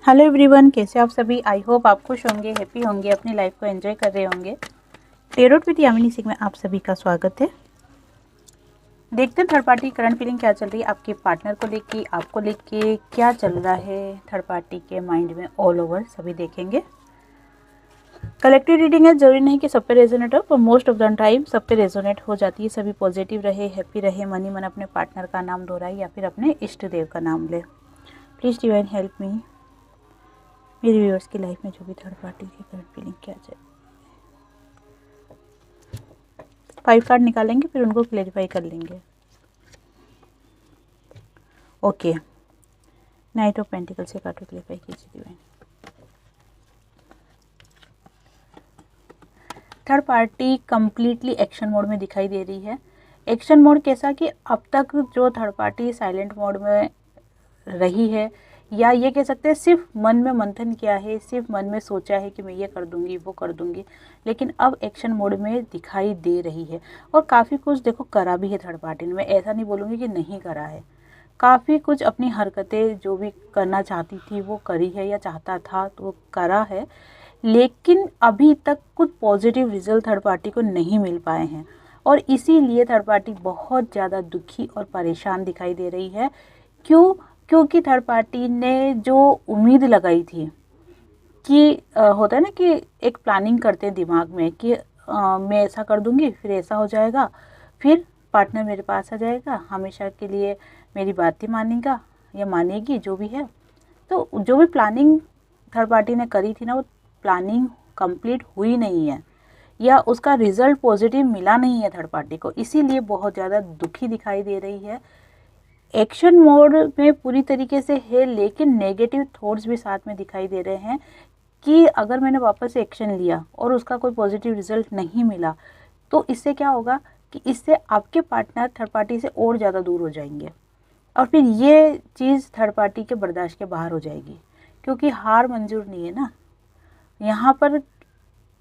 Hello everyone, कैसे आप सभी। आई होप आप खुश होंगे, हैप्पी होंगे, अपनी लाइफ को एंजॉय कर रहे होंगे। टेरोट विद यामिनी सिंह में आप सभी का स्वागत है। देखते हैं थर्ड पार्टी करंट फीलिंग क्या चल रही है, आपके पार्टनर को लेके, आपको लेके क्या चल रहा है थर्ड पार्टी के माइंड में ऑल ओवर, सभी देखेंगे। कलेक्टिव रीडिंग है, जरूरी नहीं कि सब पे रेजोनेट हो, पर मोस्ट ऑफ द टाइम सब पे रेजोनेट हो जाती है। सभी पॉजिटिव रहे, हैप्पी रहे, मन ही मन अपने पार्टनर का नाम दोहराए या फिर अपने इष्ट देव का नाम ले। प्लीज़ डिवाइन हेल्प मी। मेरे व्यूअर्स की लाइफ में जो भी थर्ड पार्टी की करंट फीलिंग क्या चाहिए। 5 कार्ड निकालेंगे, फिर उनको क्लेरिफाई कर लेंगे। ओके, नाइट ऑफ पेंटिकल से कार्ड क्लेरिफाई कीजिए divine. Third party completely action mode में दिखाई दे रही है। एक्शन मोड कैसा कि अब तक जो थर्ड पार्टी साइलेंट मोड में रही है, या ये कह सकते हैं सिर्फ मन में मंथन किया है, सिर्फ मन में सोचा है कि मैं ये कर दूंगी, वो कर दूंगी, लेकिन अब एक्शन मोड में दिखाई दे रही है। और काफ़ी कुछ देखो करा भी है थर्ड पार्टी ने, मैं ऐसा नहीं बोलूँगी कि नहीं करा है। काफ़ी कुछ अपनी हरकतें जो भी करना चाहती थी वो करी है, या चाहता था तो वो करा है, लेकिन अभी तक कुछ पॉजिटिव रिजल्ट थर्ड पार्टी को नहीं मिल पाए हैं। और इसीलिए थर्ड पार्टी बहुत ज़्यादा दुखी और परेशान दिखाई दे रही है। क्यों? क्योंकि थर्ड पार्टी ने जो उम्मीद लगाई थी कि होता है ना कि एक प्लानिंग करते हैं दिमाग में कि मैं ऐसा कर दूंगी, फिर ऐसा हो जाएगा, फिर पार्टनर मेरे पास आ जाएगा, हमेशा के लिए मेरी बात ही मानेगा या मानेगी, जो भी है। तो जो भी प्लानिंग थर्ड पार्टी ने करी थी ना, वो प्लानिंग कंप्लीट हुई नहीं है, या उसका रिजल्ट पॉजिटिव मिला नहीं है थर्ड पार्टी को। इसीलिए बहुत ज़्यादा दुखी दिखाई दे रही है। एक्शन मोड में पूरी तरीके से है, लेकिन नेगेटिव थॉट्स भी साथ में दिखाई दे रहे हैं कि अगर मैंने वापस से एक्शन लिया और उसका कोई पॉजिटिव रिजल्ट नहीं मिला, तो इससे क्या होगा कि इससे आपके पार्टनर थर्ड पार्टी से और ज़्यादा दूर हो जाएंगे, और फिर ये चीज़ थर्ड पार्टी के बर्दाश्त के बाहर हो जाएगी। क्योंकि हार मंजूर नहीं है ना यहाँ पर।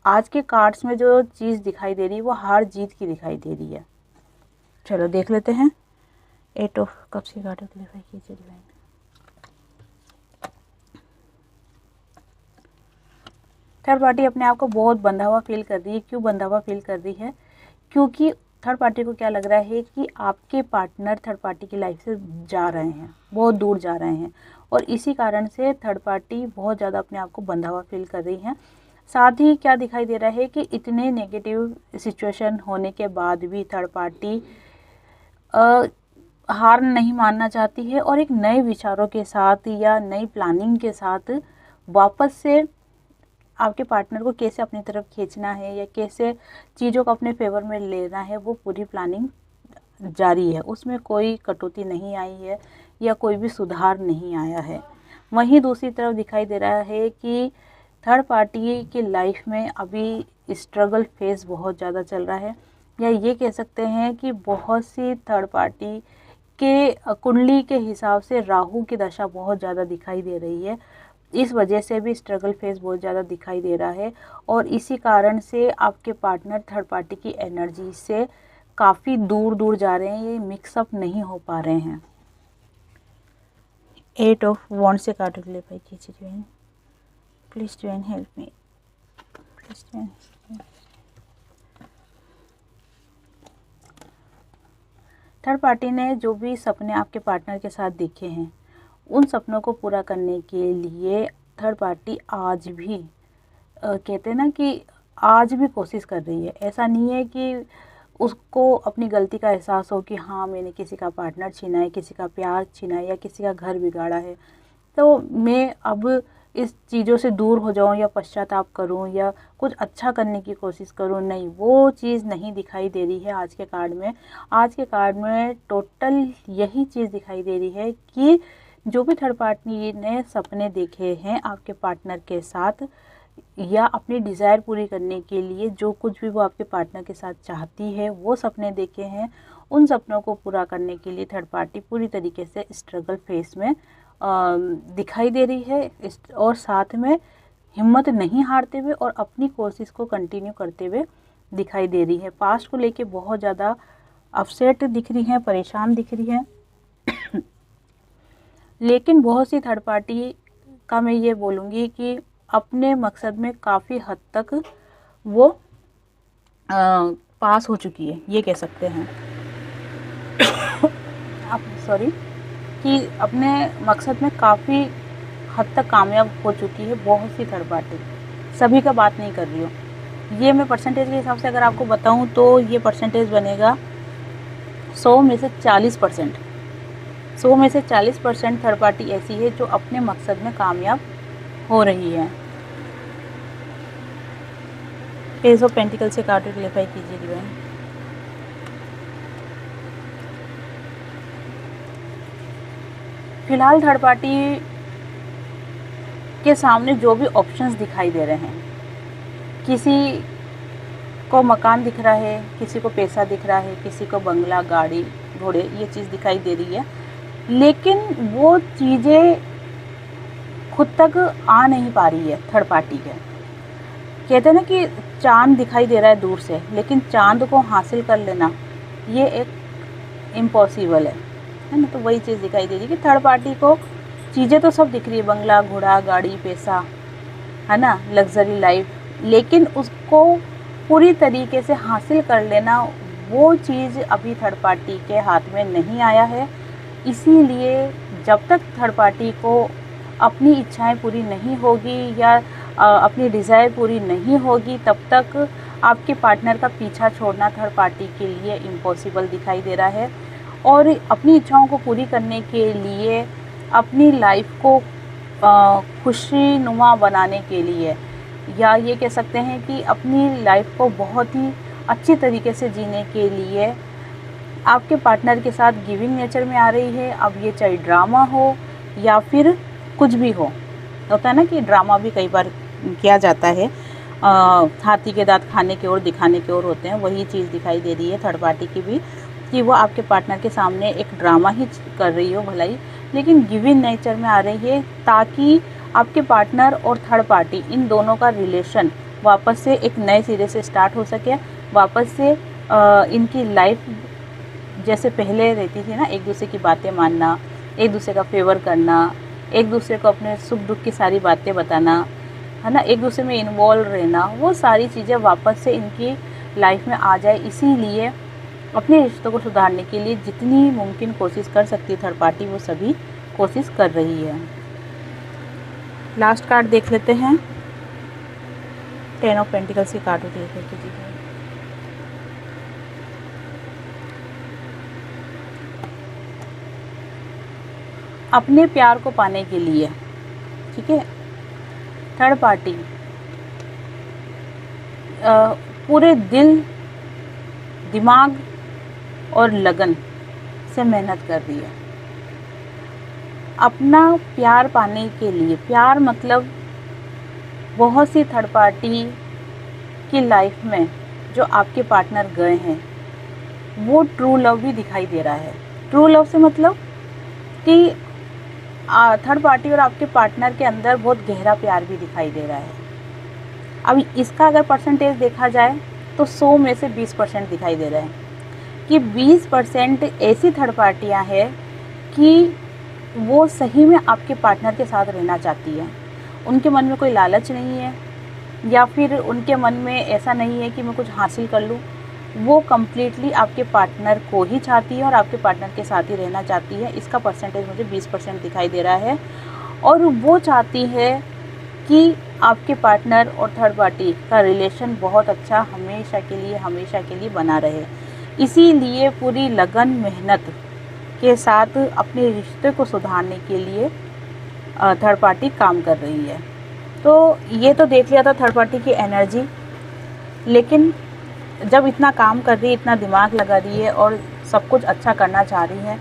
आज के कार्ड्स में जो चीज़ दिखाई दे रही है वो हार जीत की दिखाई दे रही है। चलो देख लेते हैं। 8 ऑफ कप्स की कार्ड क्लेरिफाई कीजिए डिवाइन। थर्ड पार्टी अपने आप को बहुत बंधा हुआ फील कर रही है। क्यों बंधा हुआ फील कर रही है? क्योंकि थर्ड पार्टी को क्या लग रहा है कि आपके पार्टनर थर्ड पार्टी की लाइफ से जा रहे हैं, बहुत दूर जा रहे हैं, और इसी कारण से थर्ड पार्टी बहुत ज़्यादा अपने आप को बंधा हुआ फील कर रही है। साथ ही क्या दिखाई दे रहा है कि इतने नेगेटिव सिचुएशन होने के बाद भी थर्ड पार्टी हार नहीं मानना चाहती है, और एक नए विचारों के साथ या नई प्लानिंग के साथ वापस से आपके पार्टनर को कैसे अपनी तरफ खींचना है या कैसे चीज़ों को अपने फेवर में लेना है, वो पूरी प्लानिंग जारी है। उसमें कोई कटौती नहीं आई है या कोई भी सुधार नहीं आया है। वहीं दूसरी तरफ दिखाई दे रहा है कि थर्ड पार्टी की लाइफ में अभी स्ट्रगल फेज बहुत ज़्यादा चल रहा है, या ये कह सकते हैं कि बहुत सी थर्ड पार्टी के कुंडली के हिसाब से राहु की दशा बहुत ज़्यादा दिखाई दे रही है। इस वजह से भी स्ट्रगल फेज बहुत ज़्यादा दिखाई दे रहा है, और इसी कारण से आपके पार्टनर थर्ड पार्टी की एनर्जी से काफ़ी दूर दूर जा रहे हैं, ये मिक्सअप नहीं हो पा रहे हैं। 8 ऑफ वॉन्ड से कार्ड क्लेरिफाई कीजिए divine. Please divine help me. Please divine. Third party ने जो भी सपने आपके पार्टनर के साथ देखे हैं, उन सपनों को पूरा करने के लिए थर्ड पार्टी आज भी कहते हैं ना कि आज भी कोशिश कर रही है। ऐसा नहीं है कि उसको अपनी गलती का एहसास हो कि हाँ मैंने किसी का पार्टनर छीना है, किसी का प्यार छीना है, या किसी का घर बिगाड़ा है, तो मैं अब इस चीज़ों से दूर हो जाऊं या पश्चाताप करूं या कुछ अच्छा करने की कोशिश करूं। नहीं, वो चीज़ नहीं दिखाई दे रही है आज के कार्ड में। आज के कार्ड में टोटल यही चीज़ दिखाई दे रही है कि जो भी थर्ड पार्टी ने सपने देखे हैं आपके पार्टनर के साथ, या अपनी डिज़ायर पूरी करने के लिए जो कुछ भी वो आपके पार्टनर के साथ चाहती है, वो सपने देखे हैं, उन सपनों को पूरा करने के लिए थर्ड पार्टी पूरी तरीके से स्ट्रगल फेस में दिखाई दे रही है, और साथ में हिम्मत नहीं हारते हुए और अपनी कोशिश को कंटिन्यू करते हुए दिखाई दे रही है। पास्ट को लेके बहुत ज़्यादा अपसेट दिख रही हैं, परेशान दिख रही हैं। लेकिन बहुत सी थर्ड पार्टी पक्का मैं ये बोलूँगी कि अपने मकसद में काफ़ी हद तक वो पास हो चुकी है, ये कह सकते हैं आप, सॉरी, कि अपने मकसद में काफ़ी हद तक कामयाब हो चुकी है बहुत सी थर्ड पार्टी। सभी का बात नहीं कर रही हूँ। ये मैं परसेंटेज के हिसाब से अगर आपको बताऊँ तो ये परसेंटेज बनेगा 100 में से 40%। 100 में से 40% थर्ड पार्टी ऐसी है जो अपने मकसद में कामयाब हो रही है। पेज ऑफ पेंटिकल से कार्ड क्लेरिफाई कीजिए डिवाइन। फिलहाल थर्ड पार्टी के सामने जो भी ऑप्शंस दिखाई दे रहे हैं, किसी को मकान दिख रहा है, किसी को पैसा दिख रहा है, किसी को बंगला, गाड़ी, घोड़े, ये चीज़ दिखाई दे रही है, लेकिन वो चीज़ें खुद तक आ नहीं पा रही है थर्ड पार्टी के। कहते हैं ना कि चांद दिखाई दे रहा है दूर से, लेकिन चांद को हासिल कर लेना ये एक इम्पॉसिबल है ना। तो वही चीज़ दिखाई दे रही है कि थर्ड पार्टी को चीज़ें तो सब दिख रही है, बंगला, घोड़ा, गाड़ी, पैसा, है ना, लग्जरी लाइफ, लेकिन उसको पूरी तरीके से हासिल कर लेना वो चीज़ अभी थर्ड पार्टी के हाथ में नहीं आया है। इसीलिए जब तक थर्ड पार्टी को अपनी इच्छाएं पूरी नहीं होगी या अपनी डिज़ायर पूरी नहीं होगी, तब तक आपके पार्टनर का पीछा छोड़ना थर्ड पार्टी के लिए इम्पॉसिबल दिखाई दे रहा है। और अपनी इच्छाओं को पूरी करने के लिए, अपनी लाइफ को खुशीनुमा बनाने के लिए, या ये कह सकते हैं कि अपनी लाइफ को बहुत ही अच्छी तरीके से जीने के लिए आपके पार्टनर के साथ गिविंग नेचर में आ रही है। अब ये चाहे ड्रामा हो या फिर कुछ भी हो, होता है ना कि ड्रामा भी कई बार किया जाता है, हाथी के दांत खाने की ओर दिखाने की ओर होते हैं, वही चीज़ दिखाई दे रही है थर्ड पार्टी की भी, कि वो आपके पार्टनर के सामने एक ड्रामा ही कर रही हो भलाई, लेकिन गिविंग नेचर में आ रही है, ताकि आपके पार्टनर और थर्ड पार्टी इन दोनों का रिलेशन वापस से एक नए सिरे से स्टार्ट हो सके, वापस से इनकी लाइफ जैसे पहले रहती थी ना, एक दूसरे की बातें मानना, एक दूसरे का फेवर करना, एक दूसरे को अपने सुख दुख की सारी बातें बताना, है ना, एक दूसरे में इन्वॉल्व रहना, वो सारी चीज़ें वापस से इनकी लाइफ में आ जाए। इसीलिए अपने रिश्तों को सुधारने के लिए जितनी मुमकिन कोशिश कर सकती है थर्ड पार्टी, वो सभी कोशिश कर रही है। लास्ट कार्ड देख लेते हैं, 10 ऑफ पेंटिकल्स की कार्ड देख लेते हैं। अपने प्यार को पाने के लिए, ठीक है, थर्ड पार्टी पूरे दिल, दिमाग और लगन से मेहनत कर रही है अपना प्यार पाने के लिए। प्यार मतलब बहुत सी थर्ड पार्टी की लाइफ में जो आपके पार्टनर गए हैं, वो ट्रू लव भी दिखाई दे रहा है। ट्रू लव से मतलब कि थर्ड पार्टी और आपके पार्टनर के अंदर बहुत गहरा प्यार भी दिखाई दे रहा है। अब इसका अगर परसेंटेज देखा जाए तो 100 में से 20% दिखाई दे रहा है कि 20% ऐसी थर्ड पार्टियां हैं कि वो सही में आपके पार्टनर के साथ रहना चाहती है। उनके मन में कोई लालच नहीं है, या फिर उनके मन में ऐसा नहीं है कि मैं कुछ हासिल कर लूँ। वो कम्प्लीटली आपके पार्टनर को ही चाहती है और आपके पार्टनर के साथ ही रहना चाहती है। इसका परसेंटेज मुझे 20% दिखाई दे रहा है। और वो चाहती है कि आपके पार्टनर और थर्ड पार्टी का रिलेशन बहुत अच्छा हमेशा के लिए बना रहे। इसीलिए पूरी लगन मेहनत के साथ अपने रिश्ते को सुधारने के लिए थर्ड पार्टी काम कर रही है। तो ये तो देख लिया था थर्ड पार्टी की एनर्जी, लेकिन जब इतना काम कर रही है, इतना दिमाग लगा रही है और सब कुछ अच्छा करना चाह रही है,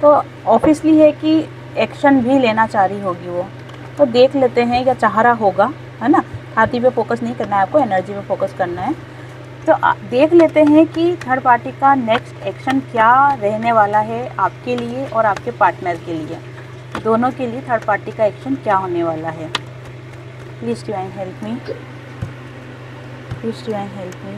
तो ऑब्वियसली है कि एक्शन भी लेना चाह रही होगी वो। तो देख लेते हैं, या चाह रहा होगा, है ना। हाथी पे फोकस नहीं करना है आपको, एनर्जी पे फोकस करना है। तो देख लेते हैं कि थर्ड पार्टी का नेक्स्ट एक्शन क्या रहने वाला है आपके लिए और आपके पार्टनर के लिए, दोनों के लिए थर्ड पार्टी का एक्शन क्या होने वाला है। Please divine help me, please divine help me.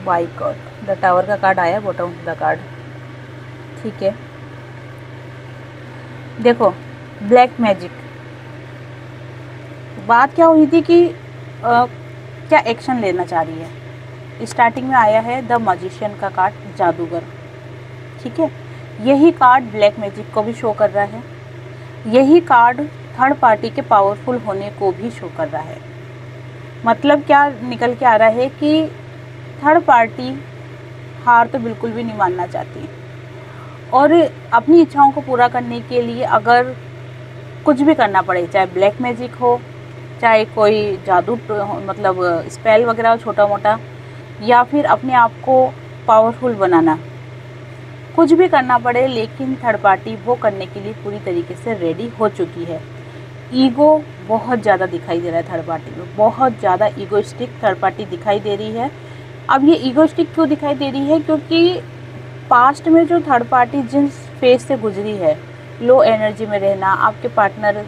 By card, the tower का कार्ड आया बॉटम ऑफ द कार्ड। ठीक है, देखो ब्लैक मैजिक, बात क्या हुई थी कि क्या एक्शन लेना चाह रही है। स्टार्टिंग में आया है द मैजिशियन का कार्ड, जादूगर। ठीक है, यही कार्ड ब्लैक मैजिक को भी शो कर रहा है, यही कार्ड थर्ड पार्टी के पावरफुल होने को भी शो कर रहा है। मतलब क्या निकल के आ रहा है कि थर्ड पार्टी हार तो बिल्कुल भी नहीं मानना चाहती और अपनी इच्छाओं को पूरा करने के लिए अगर कुछ भी करना पड़े, चाहे ब्लैक मैजिक हो, चाहे कोई जादू मतलब स्पेल वगैरह हो छोटा मोटा, या फिर अपने आप को पावरफुल बनाना, कुछ भी करना पड़े, लेकिन थर्ड पार्टी वो करने के लिए पूरी तरीके से रेडी हो चुकी है। ईगो बहुत ज़्यादा दिखाई दे रहा है थर्ड पार्टी में, बहुत ज़्यादा ईगोइस्टिक थर्ड पार्टी दिखाई दे रही है। अब ये ईगोइस्टिक क्यों दिखाई दे रही है? क्योंकि पास्ट में जो थर्ड पार्टी जिस फेज से गुजरी है, लो एनर्जी में रहना, आपके पार्टनर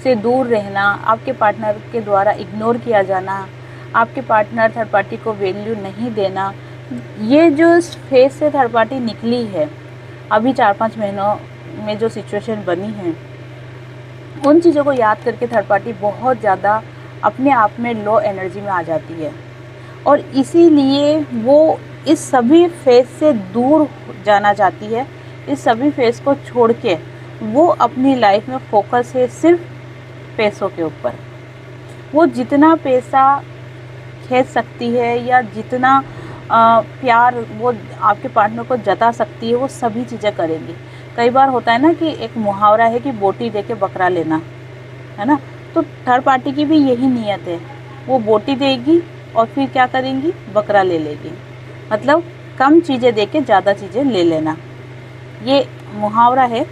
से दूर रहना, आपके पार्टनर के द्वारा इग्नोर किया जाना, आपके पार्टनर थर्ड पार्टी को वैल्यू नहीं देना, ये जो फेज से थर्ड पार्टी निकली है अभी 4-5 महीनों में जो सिचुएशन बनी है, उन चीज़ों को याद करके थर्ड पार्टी बहुत ज़्यादा अपने आप में लो एनर्जी में आ जाती है और इसीलिए वो इस सभी फेज से दूर जाना चाहती है। इस सभी फेज को छोड़ के वो अपनी लाइफ में फोकस है सिर्फ पैसों के ऊपर। वो जितना पैसा खींच सकती है या जितना प्यार वो आपके पार्टनर को जता सकती है, वो सभी चीज़ें करेंगी। कई बार होता है ना कि एक मुहावरा है कि बोटी दे के बकरा लेना, है ना, तो थर्ड पार्टी की भी यही नीयत है। वो बोटी देगी और फिर क्या करेंगी, बकरा ले लेगी। मतलब कम चीज़ें दे के ज़्यादा चीज़ें ले लेना, ये मुहावरा है,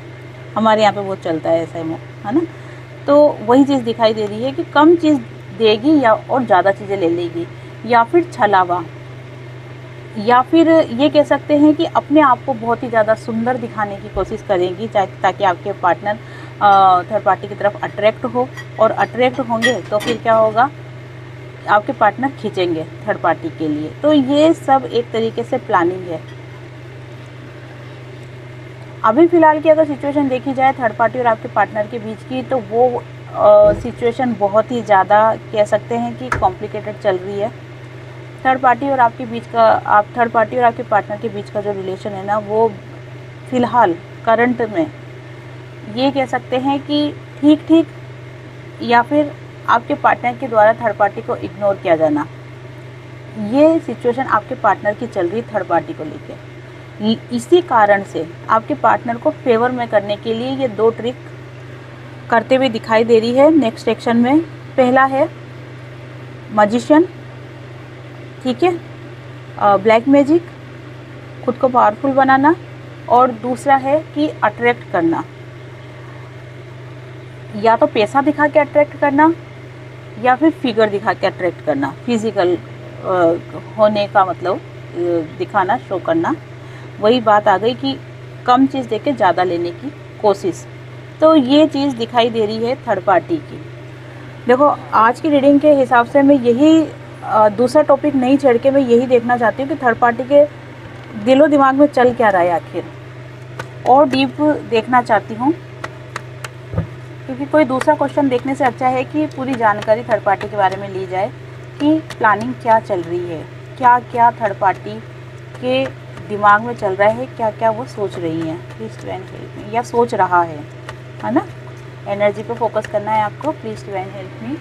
हमारे यहाँ पे बहुत चलता है ऐसा है ना। तो वही चीज़ दिखाई दे रही है कि कम चीज़ देगी या और ज़्यादा चीज़ें ले लेगी, या फिर छलावा, या फिर ये कह सकते हैं कि अपने आप को बहुत ही ज़्यादा सुंदर दिखाने की कोशिश करेंगी ताकि आपके पार्टनर थर्ड पार्टी की तरफ अट्रैक्ट हो, और अट्रैक्ट होंगे तो फिर क्या होगा, आपके पार्टनर खींचेंगे थर्ड पार्टी के लिए। तो ये सब एक तरीके से प्लानिंग है। अभी फ़िलहाल की अगर सिचुएशन देखी जाए थर्ड पार्टी और आपके पार्टनर के बीच की, तो वो सिचुएशन बहुत ही ज़्यादा कह सकते हैं कि कॉम्प्लिकेटेड चल रही है। थर्ड पार्टी और आपके बीच का थर्ड पार्टी और आपके पार्टनर के बीच का जो रिलेशन है ना, वो फ़िलहाल करंट में ये कह सकते हैं कि ठीक ठीक, या फिर आपके पार्टनर के द्वारा थर्ड पार्टी को इग्नोर किया जाना, ये सिचुएशन आपके पार्टनर की चल रही थर्ड पार्टी को लेकर। इसी कारण से आपके पार्टनर को फेवर में करने के लिए ये 2 ट्रिक करते हुए दिखाई दे रही है नेक्स्ट सेक्शन में। पहला है मैजिशियन, ठीक है, ब्लैक मैजिक, खुद को पावरफुल बनाना, और दूसरा है कि अट्रैक्ट करना, या तो पैसा दिखा के अट्रैक्ट करना या फिर फिगर दिखा के अट्रैक्ट करना, फिजिकल होने का मतलब दिखाना, शो करना। वही बात आ गई कि कम चीज़ देके ज़्यादा लेने की कोशिश। तो ये चीज़ दिखाई दे रही है थर्ड पार्टी की। देखो आज की रीडिंग के हिसाब से मैं यही दूसरा टॉपिक नहीं छेड़ के मैं यही देखना चाहती हूँ कि थर्ड पार्टी के दिलो दिमाग में चल क्या रहा है आखिर, और डीप देखना चाहती हूँ, क्योंकि कोई दूसरा क्वेश्चन देखने से अच्छा है कि पूरी जानकारी थर्ड पार्टी के बारे में ली जाए कि प्लानिंग क्या चल रही है, क्या क्या थर्ड पार्टी के दिमाग में चल रहा है, क्या क्या वो सोच रही हैं, प्लीज़ डिवाइन हेल्प मी, या सोच रहा है ना। एनर्जी पे फोकस करना है आपको। Please divine help me,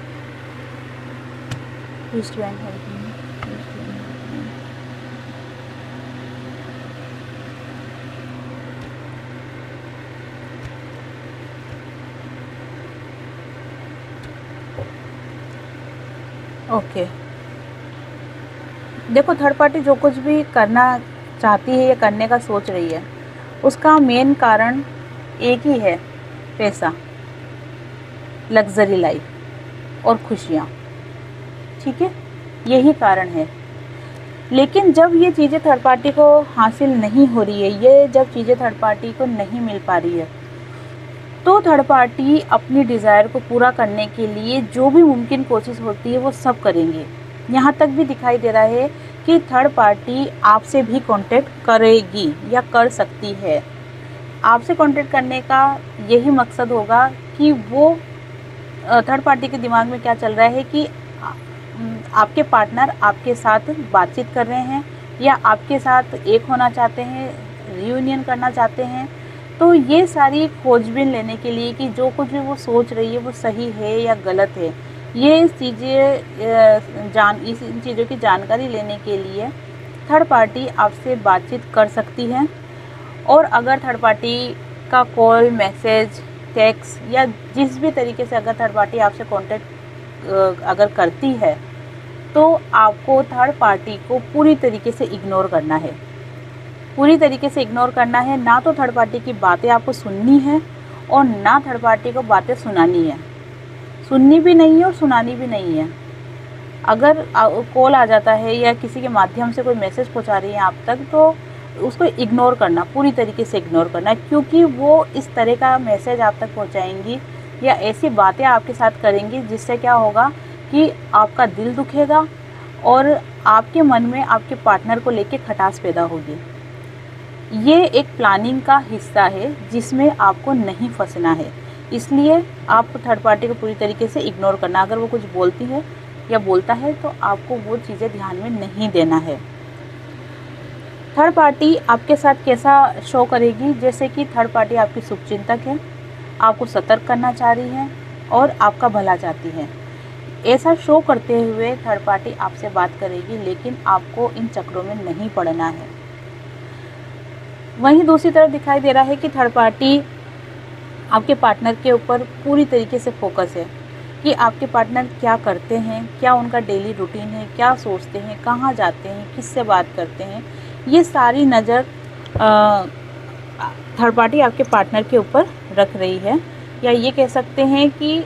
please divine help me. Okay, देखो थर्ड पार्टी जो कुछ भी करना चाहती है या करने का सोच रही है, उसका मेन कारण एक ही है, पैसा, लग्जरी लाइफ और खुशियाँ, ठीक है, यही कारण है। लेकिन जब ये चीज़ें थर्ड पार्टी को हासिल नहीं हो रही है, ये जब चीज़ें थर्ड पार्टी को नहीं मिल पा रही है, तो थर्ड पार्टी अपनी डिज़ायर को पूरा करने के लिए जो भी मुमकिन कोशिश होती है वो सब करेंगे। यहाँ तक भी दिखाई दे रहा है कि थर्ड पार्टी आपसे भी कांटेक्ट करेगी या कर सकती है। आपसे कांटेक्ट करने का यही मकसद होगा कि वो थर्ड पार्टी के दिमाग में क्या चल रहा है कि आपके पार्टनर आपके साथ बातचीत कर रहे हैं या आपके साथ एक होना चाहते हैं, रियूनियन करना चाहते हैं। तो ये सारी खोजबीन लेने के लिए कि जो कुछ भी वो सोच रही है वो सही है या गलत है, ये चीज़ें इन चीज़ों की जानकारी लेने के लिए थर्ड पार्टी आपसे बातचीत कर सकती है। और अगर थर्ड पार्टी का कॉल, मैसेज, टेक्स्ट या जिस भी तरीके से अगर थर्ड पार्टी आपसे कांटेक्ट अगर करती है तो आपको थर्ड पार्टी को पूरी तरीके से इग्नोर करना है। पूरी तरीके से इग्नोर करना है। ना तो थर्ड पार्टी की बातें आपको सुननी है और ना थर्ड पार्टी को बातें सुनानी है। सुननी भी नहीं है और सुनानी भी नहीं है। अगर कॉल आ जाता है या किसी के माध्यम से कोई मैसेज पहुंचा रही है आप तक, तो उसको इग्नोर करना, पूरी तरीके से इग्नोर करना, क्योंकि वो इस तरह का मैसेज आप तक पहुंचाएंगी या ऐसी बातें आपके साथ करेंगी जिससे क्या होगा कि आपका दिल दुखेगा और आपके मन में आपके पार्टनर को लेके खटास पैदा होगी। ये एक प्लानिंग का हिस्सा है जिसमें आपको नहीं फंसना है। इसलिए आप थर्ड पार्टी को पूरी तरीके से इग्नोर करना। अगर वो कुछ बोलती है या बोलता है तो आपको वो चीज़ें ध्यान में नहीं देना है। थर्ड पार्टी आपके साथ कैसा शो करेगी, जैसे कि थर्ड पार्टी आपकी शुभचिंतक है, आपको सतर्क करना चाह रही है और आपका भला चाहती है। ऐसा शो करते हुए थर्ड पार्टी आपसे बात करेगी, लेकिन आपको इन चक्रों में नहीं पड़ना है। वहीं दूसरी तरफ दिखाई दे रहा है कि थर्ड पार्टी आपके पार्टनर के ऊपर पूरी तरीके से फोकस है कि आपके पार्टनर क्या करते हैं, क्या उनका डेली रूटीन है, क्या सोचते हैं, कहाँ जाते हैं, किससे बात करते हैं। ये सारी नज़र थर्ड पार्टी आपके पार्टनर के ऊपर रख रही है, या ये कह सकते हैं कि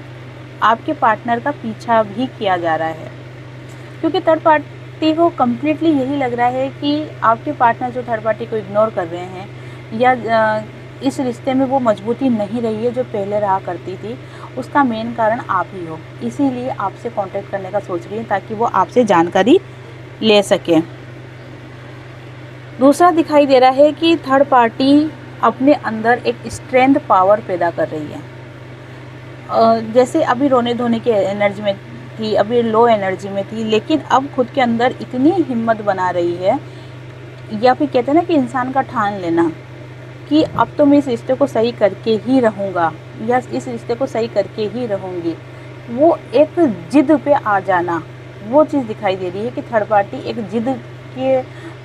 आपके पार्टनर का पीछा भी किया जा रहा है, क्योंकि थर्ड पार्टी को कम्प्लीटली यही लग रहा है कि आपके पार्टनर जो थर्ड पार्टी को इग्नोर कर रहे हैं या इस रिश्ते में वो मजबूती नहीं रही है जो पहले रहा करती थी, उसका मेन कारण आप ही हो। इसीलिए आपसे कांटेक्ट करने का सोच रही है ताकि वो आपसे जानकारी ले सके। दूसरा दिखाई दे रहा है कि थर्ड पार्टी अपने अंदर एक स्ट्रेंथ पावर पैदा कर रही है। जैसे अभी रोने धोने की एनर्जी में थी, अभी लो एनर्जी में थी, लेकिन अब खुद के अंदर इतनी हिम्मत बना रही है, या फिर कहते हैं ना कि इंसान का ठान लेना कि अब तो मैं इस रिश्ते को सही करके ही रहूँगा या इस रिश्ते को सही करके ही रहूँगी। वो एक जिद पे आ जाना, वो चीज़ दिखाई दे रही है कि थर्ड पार्टी एक जिद के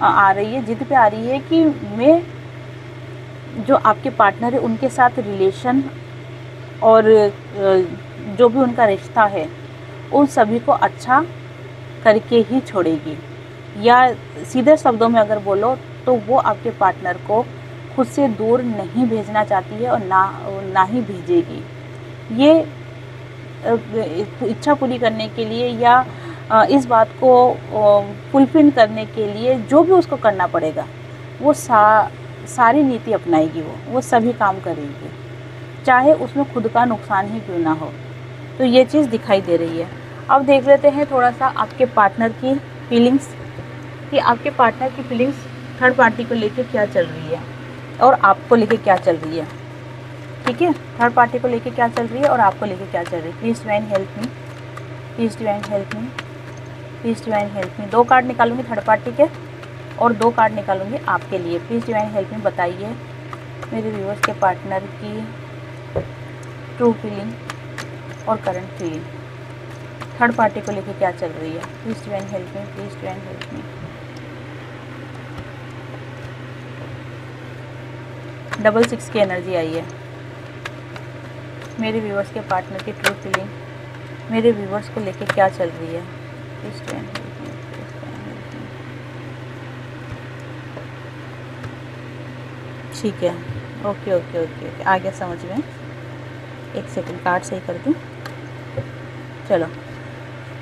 आ रही है, जिद पे आ रही है कि मैं जो आपके पार्टनर है उनके साथ रिलेशन और जो भी उनका रिश्ता है उन सभी को अच्छा करके ही छोड़ेगी। या सीधे शब्दों में अगर बोलो तो वो आपके पार्टनर को खुद से दूर नहीं भेजना चाहती है और ना ही भेजेगी। ये इच्छा पूरी करने के लिए या इस बात को फुलफिल करने के लिए जो भी उसको करना पड़ेगा वो सारी नीति अपनाएगी, वो सभी काम करेगी, चाहे उसमें खुद का नुकसान ही क्यों ना हो। तो ये चीज़ दिखाई दे रही है। अब देख लेते हैं थोड़ा सा आपके पार्टनर की फीलिंग्स, कि आपके पार्टनर की फीलिंग्स थर्ड पार्टी को लेके क्या चल रही है और आपको लेके क्या चल रही है। ठीक है, थर्ड पार्टी को लेके क्या चल रही है और आपको लेके क्या चल रही है। Please divine help me, please divine help me, please divine help me. 2 card निकालूंगी थर्ड पार्टी के और 2 कार्ड निकालूंगी आपके लिए। प्लीज़ डिवाइन हेल्प मी, बताइए मेरे व्यूअर्स के पार्टनर की ट्रू फीलिंग और करंट फीलिंग थर्ड पार्टी को लेके क्या चल रही है। Please divine help me, please divine help me. Double 6 की एनर्जी आई है। मेरे व्यूअर्स के पार्टनर की ट्रू फीलिंग मेरे व्यूअर्स को लेके क्या चल रही है। Please divine help me, please divine help मी। ठीक है, ओके ओके ओके ओके, आ गया समझ में। एक सेकंड, कार्ड सही कर दूँ। चलो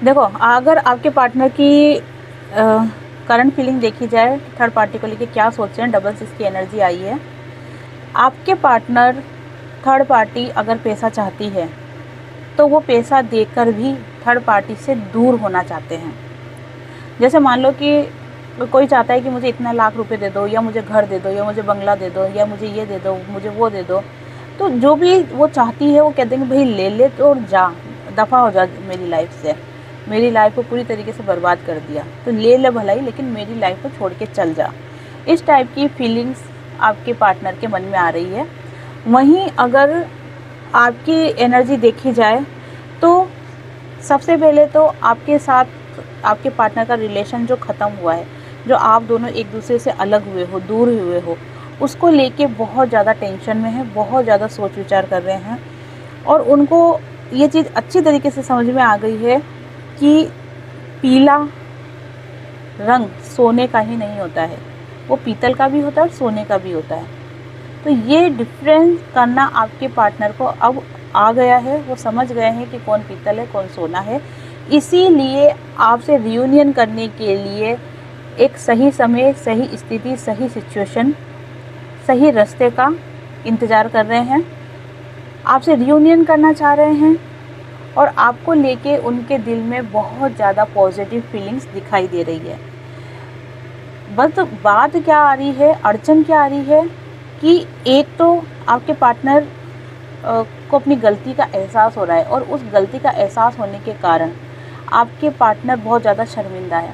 देखो, अगर आपके पार्टनर की करंट फीलिंग देखी जाए, थर्ड पार्टी को लेके क्या सोच रहे हैं, डबल 6 की एनर्जी आई है। आपके पार्टनर थर्ड पार्टी अगर पैसा चाहती है तो वो पैसा देकर भी थर्ड पार्टी से दूर होना चाहते हैं। जैसे मान लो कि कोई चाहता है कि मुझे इतना लाख रुपए दे दो, या मुझे घर दे दो, या मुझे बंगला दे दो, या मुझे ये दे दो, मुझे वो दे दो। तो जो भी वो चाहती है वो कह देंगे भाई ले ले तो, और जा, दफ़ा हो जा मेरी लाइफ से, मेरी लाइफ को पूरी तरीके से बर्बाद कर दिया, तो ले ले भलाई, लेकिन मेरी लाइफ को छोड़ के चल जा। इस टाइप की फीलिंग्स आपके पार्टनर के मन में आ रही है। वहीं अगर आपकी एनर्जी देखी जाए तो सबसे पहले तो आपके साथ आपके पार्टनर का रिलेशन जो ख़त्म हुआ है, जो आप दोनों एक दूसरे से अलग हुए हो, दूर हुए हो, उसको लेके बहुत ज़्यादा टेंशन में है, बहुत ज़्यादा सोच विचार कर रहे हैं। और उनको ये चीज़ अच्छी तरीके से समझ में आ गई है कि पीला रंग सोने का ही नहीं होता है, वो पीतल का भी होता है और सोने का भी होता है। तो ये डिफरेंस करना आपके पार्टनर को अब आ गया है, वो समझ गए हैं कि कौन पीतल है कौन सोना है। इसीलिए आपसे रियूनियन करने के लिए एक सही समय, सही स्थिति, सही सिचुएशन, सही रास्ते का इंतज़ार कर रहे हैं, आपसे रियूनियन करना चाह रहे हैं, और आपको लेके उनके दिल में बहुत ज़्यादा पॉजिटिव फीलिंग्स दिखाई दे रही है। बस बात क्या आ रही है, अड़चन क्या आ रही है कि एक तो आपके पार्टनर को अपनी गलती का एहसास हो रहा है, और उस गलती का एहसास होने के कारण आपके पार्टनर बहुत ज़्यादा शर्मिंदा है,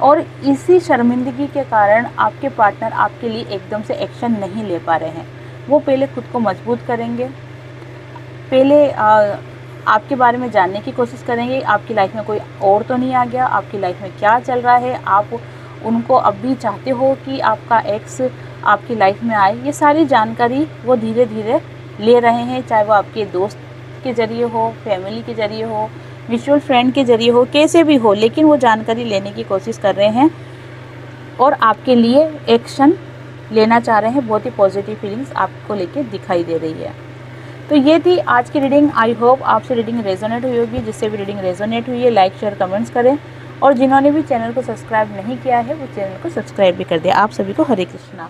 और इसी शर्मिंदगी के कारण आपके पार्टनर आपके लिए एकदम से एक्शन नहीं ले पा रहे हैं। वो पहले खुद को मजबूत करेंगे, पहले आपके बारे में जानने की कोशिश करेंगे, आपकी लाइफ में कोई और तो नहीं आ गया, आपकी लाइफ में क्या चल रहा है, आप उनको अब भी चाहते हो कि आपका एक्स आपकी लाइफ में आए। ये सारी जानकारी वो धीरे धीरे ले रहे हैं, चाहे वो आपके दोस्त के ज़रिए हो, फैमिली के ज़रिए हो, म्यूचुअल फ्रेंड के ज़रिए हो, कैसे भी हो, लेकिन वो जानकारी लेने की कोशिश कर रहे हैं और आपके लिए एक्शन लेना चाह रहे हैं। बहुत ही पॉजिटिव फीलिंग्स आपको लेके दिखाई दे रही है। तो ये थी आज की रीडिंग। आई होप आपसे रीडिंग रेजोनेट हुई होगी। जिससे भी रीडिंग रेजोनेट हुई है लाइक शेयर कमेंट्स करें, और जिन्होंने भी चैनल को सब्सक्राइब नहीं किया है वो चैनल को सब्सक्राइब भी कर दिया। आप सभी को हरे कृष्णा।